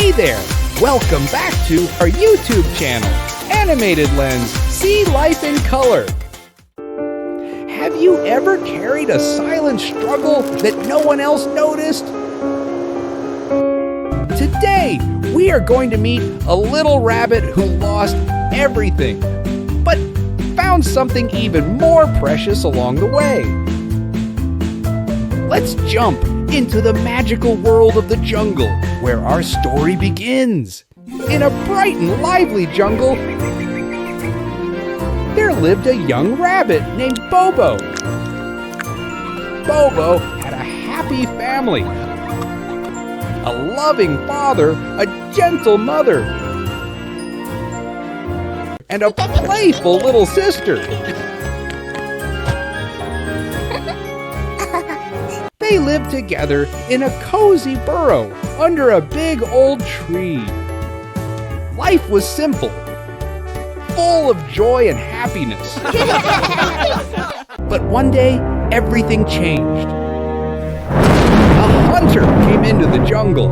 Hey there! Welcome back to our YouTube channel, Animated Lens, See Life in Color. Have you ever carried a silent struggle that no one else noticed? Today, we are going to meet a little rabbit who lost everything, but found something even more precious along the way. Let's jump into the magical world of the jungle, where our story begins. In a bright and lively jungle, there lived a young rabbit named Bobo. Bobo had a happy family, a loving father, a gentle mother, and a playful little sister. They lived together in a cozy burrow under a big old tree. Life was simple, full of joy and happiness. But one day, everything changed. A hunter came into the jungle.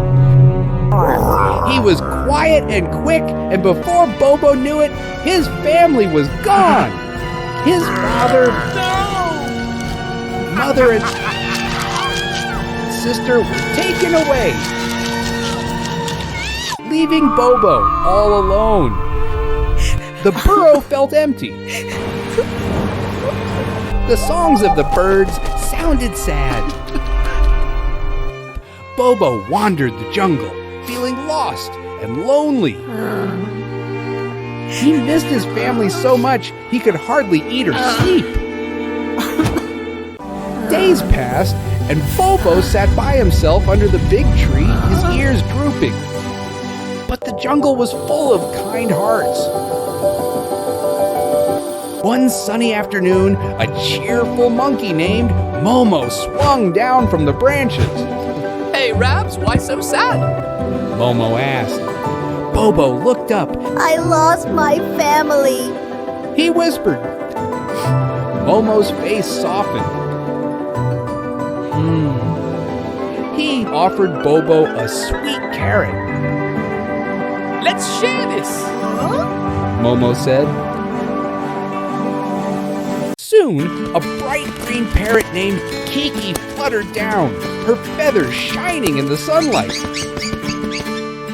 He was quiet and quick, and before Bobo knew it, his family was gone. His father, mother, and sister were taken away, leaving Bobo all alone. The burrow felt empty. The songs of the birds sounded sad. Bobo wandered the jungle, feeling lost and lonely. He missed his family so much he could hardly eat or sleep. Days passed, and Bobo sat by himself under the big tree, his ears drooping. But the jungle was full of kind hearts. One sunny afternoon, a cheerful monkey named Momo swung down from the branches. Hey, Rabs, why so sad? Momo asked. Bobo looked up. I lost my family. He whispered. Momo's face softened. He offered Bobo a sweet carrot. Let's share this, Momo said. Soon, a bright green parrot named Kiki fluttered down, her feathers shining in the sunlight.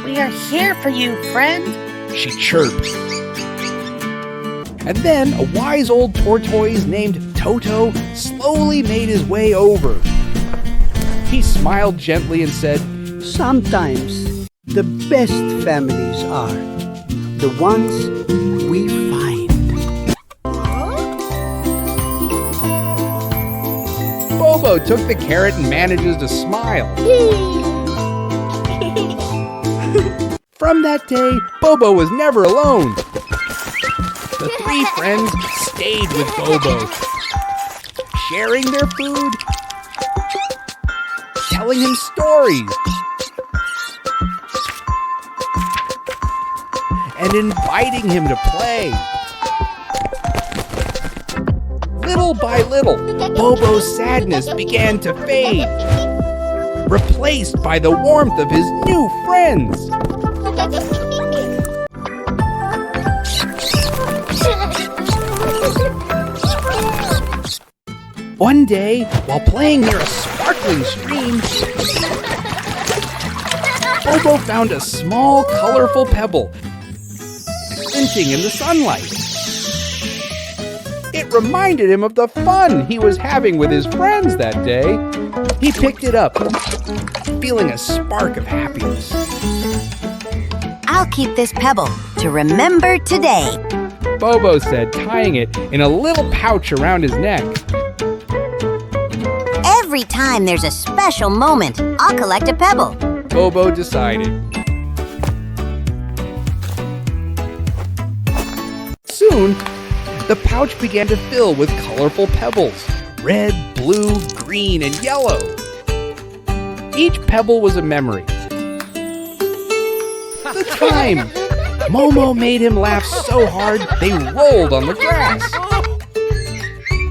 We are here for you, friend, she chirped. And then a wise old tortoise named Toto slowly made his way over. He smiled gently and said, Sometimes the best families are the ones we find. Bobo took the carrot and manages to smile. From that day, Bobo was never alone. The three friends stayed with Bobo, sharing their food, telling him stories, and inviting him to play. Little by little, Bobo's sadness began to fade, replaced by the warmth of his new friends. One day, while playing near a sparkling stream, Bobo found a small, colorful pebble glinting in the sunlight. It reminded him of the fun he was having with his friends that day. He picked it up, feeling a spark of happiness. I'll keep this pebble to remember today, Bobo said, tying it in a little pouch around his neck. Every time there's a special moment, I'll collect a pebble. Bobo decided. Soon, the pouch began to fill with colorful pebbles, red, blue, green, and yellow. Each pebble was a memory. The time Momo made him laugh so hard they rolled on the grass.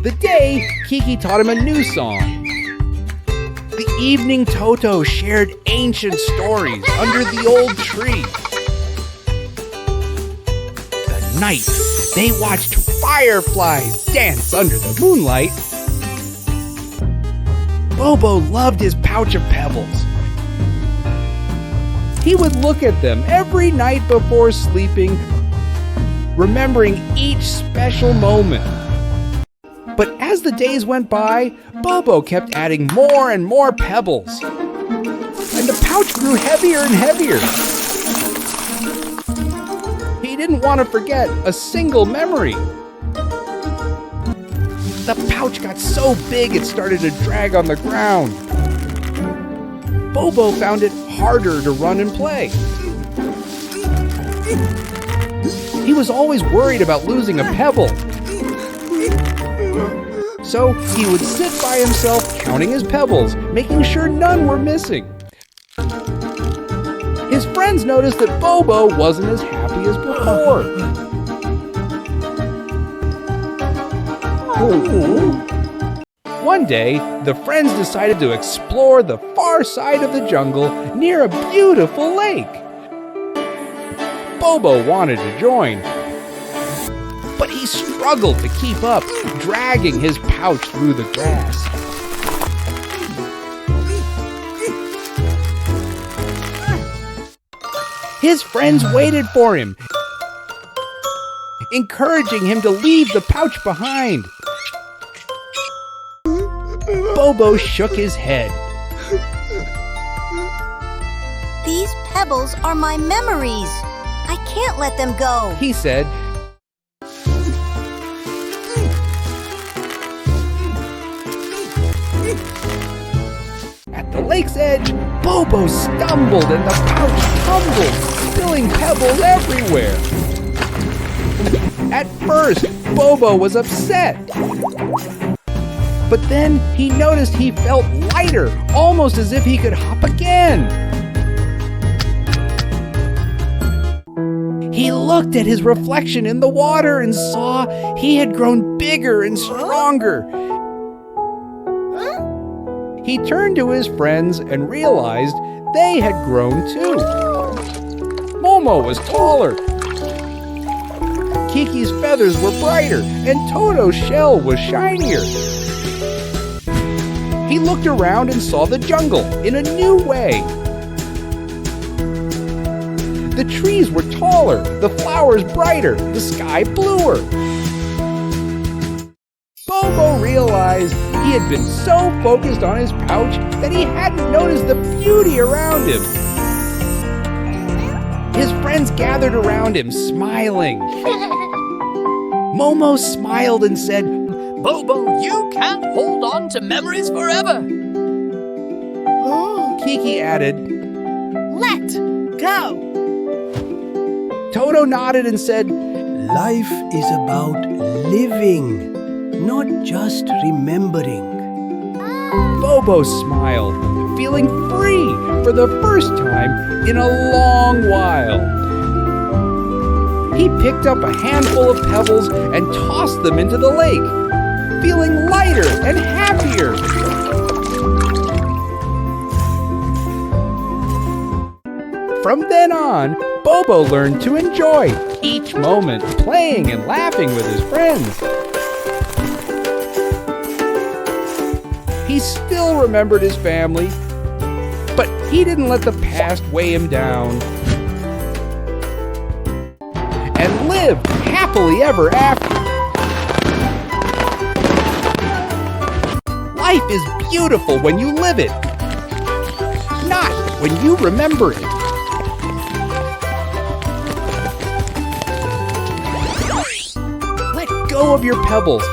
The day Kiki taught him a new song. The evening, Toto shared ancient stories under the old tree. The night, they watched fireflies dance under the moonlight. Bobo loved his pouch of pebbles. He would look at them every night before sleeping, remembering each special moment. But as the days went by, Bobo kept adding more and more pebbles, and the pouch grew heavier and heavier. He didn't want to forget a single memory. The pouch got so big it started to drag on the ground. Bobo found it harder to run and play. He was always worried about losing a pebble. So he would sit by himself counting his pebbles, making sure none were missing. His friends noticed that Bobo wasn't as happy as before. One day, the friends decided to explore the far side of the jungle near a beautiful lake. Bobo wanted to join, but he struggled to keep up, dragging his pouch through the grass. His friends waited for him, encouraging him to leave the pouch behind. Bobo shook his head. These pebbles are my memories. I can't let them go, He said. At the lake's edge, Bobo stumbled and the pouch tumbled, spilling pebbles everywhere. At first, Bobo was upset. But then he noticed he felt lighter, almost as if he could hop again. He looked at his reflection in the water and saw he had grown bigger and stronger. He turned to his friends and realized they had grown too. Momo was taller. Kiki's feathers were brighter, and Toto's shell was shinier. He looked around and saw the jungle in a new way. The trees were taller, the flowers brighter, the sky bluer. Bobo realized he had been so focused on his pouch that he hadn't noticed the beauty around him. His friends gathered around him, smiling. Momo smiled and said, Bobo, you can't hold on to memories forever. Kiki added, Let go. Toto nodded and said, Life is about living, not just remembering. Bobo smiled, feeling free for the first time in a long while. He picked up a handful of pebbles and tossed them into the lake, feeling lighter and happier. From then on, Bobo learned to enjoy each moment, playing and laughing with his friends. He still remembered his family, but he didn't let the past weigh him down, and lived happily ever after. Life is beautiful when you live it, not when you remember it. Let go of your pebbles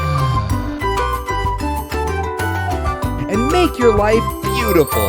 and make your life beautiful.